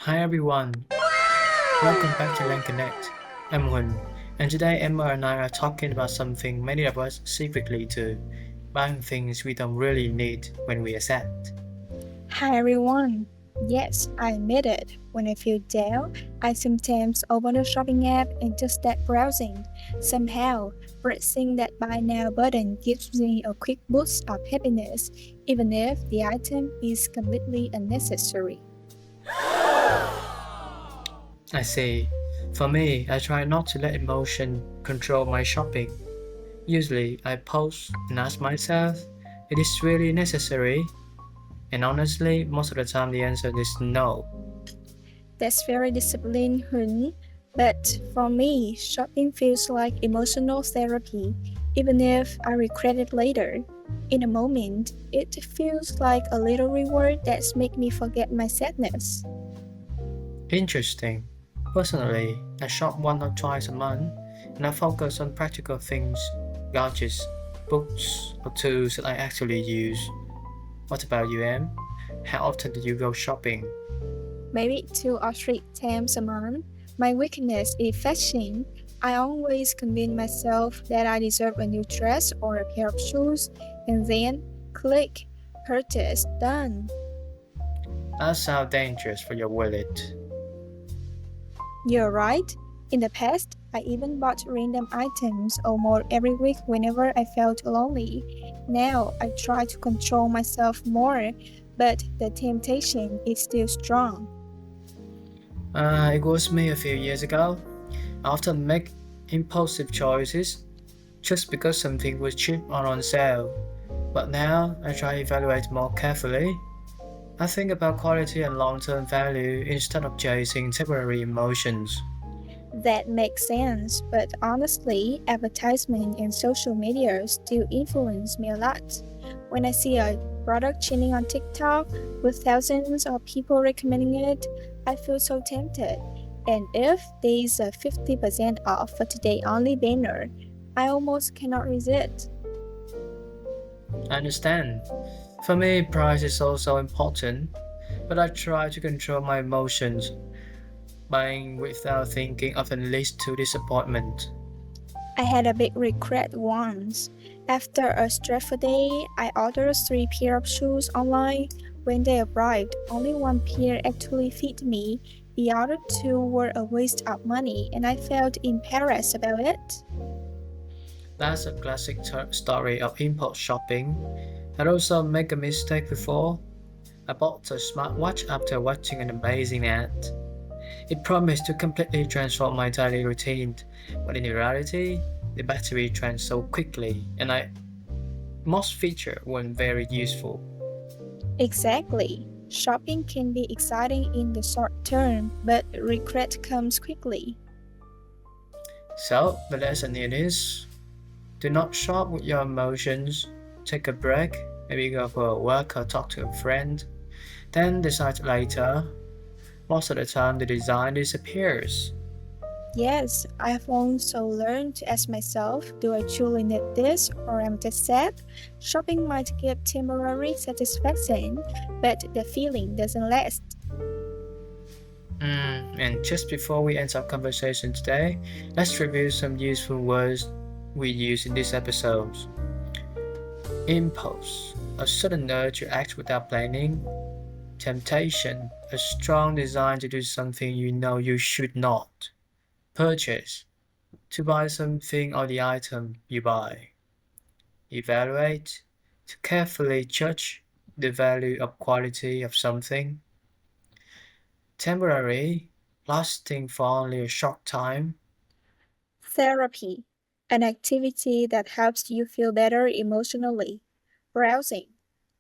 Hi everyone, welcome back to Land Connect. I'm Huỳnh, and today Emma and I are talking about something many of us secretly do, buying things we don't really need when we are sad. Hi everyone. Yes, I admit it. When I feel down, I sometimes open a shopping app and just start browsing. Somehow, pressing that buy now button gives me a quick boost of happiness, even if the item is completely unnecessary. I say, for me, I try not to let emotion control my shopping. Usually, I pause and ask myself, it is really necessary? And honestly, most of the time the answer is no. That's very disciplined, Hun. But for me, shopping feels like emotional therapy, even if I regret it later. In a moment, it feels like a little reward that's make me forget my sadness. Interesting. Personally, I shop once or twice a month, and I focus on practical things, gadgets, books, or tools that I actually use. What about you, Em? How often do you go shopping? Maybe 2 or 3 times a month. My weakness is fashion. I always convince myself that I deserve a new dress or a pair of shoes, and then click, purchase, done. That sounds dangerous for your wallet. You're right. In the past, I even bought random items almost every week whenever I felt lonely. Now I try to control myself more, but the temptation is still strong. It was me a few years ago. I often make impulsive choices just because something was cheap or on sale. But now I try to evaluate more carefully. I think about quality and long-term value instead of chasing temporary emotions. That makes sense, but honestly, advertisement and social media still influence me a lot. When I see a product trending on TikTok with thousands of people recommending it, I feel so tempted. And if there's a 50% off for today only banner, I almost cannot resist. I understand. For me, price is also important, but I try to control my emotions. Buying without thinking often leads to disappointment. I had a big regret once. After a stressful day, I ordered 3 pair of shoes online. When they arrived, only one pair actually fit me. The other two were a waste of money, and I felt embarrassed about it. That's a classic story of impulse shopping. I also made a mistake before. I bought a smartwatch after watching an amazing ad. It promised to completely transform my daily routine, but in reality, the battery drained so quickly, and most features weren't very useful. Exactly. Shopping can be exciting in the short term, but regret comes quickly. So the lesson here is: do not shop with your emotions. Take a break, maybe go for a walk or talk to a friend. Then decide later. Most of the time, the design disappears. Yes, I have also learned to ask myself, do I truly need this or am I just sad? Shopping might give temporary satisfaction, but the feeling doesn't last. And just before we end our conversation today, let's review some useful words we use in this episode. Impulse, a sudden urge to act without planning. Temptation, a strong desire to do something you know you should not. Purchase, to buy something or the item you buy. Evaluate, to carefully judge the value or quality of something. Temporary, lasting for only a short time. Therapy, an activity that helps you feel better emotionally. Browsing,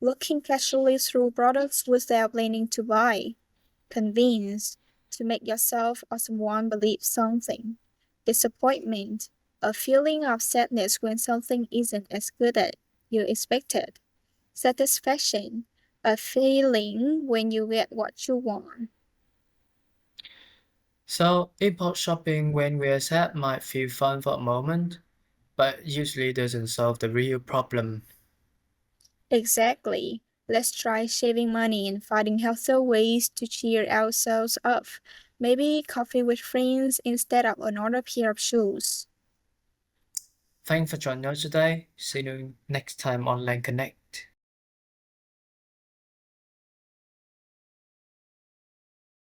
looking casually through products without planning to buy. Convince, to make yourself or someone believe something. Disappointment, a feeling of sadness when something isn't as good as you expected. Satisfaction, a feeling when you get what you want. So, impulse shopping when we're sad might feel fun for a moment, but usually doesn't solve the real problem. Exactly. Let's try saving money and finding healthier ways to cheer ourselves up. Maybe coffee with friends instead of another pair of shoes. Thanks for joining us today. See you next time on Land Connect.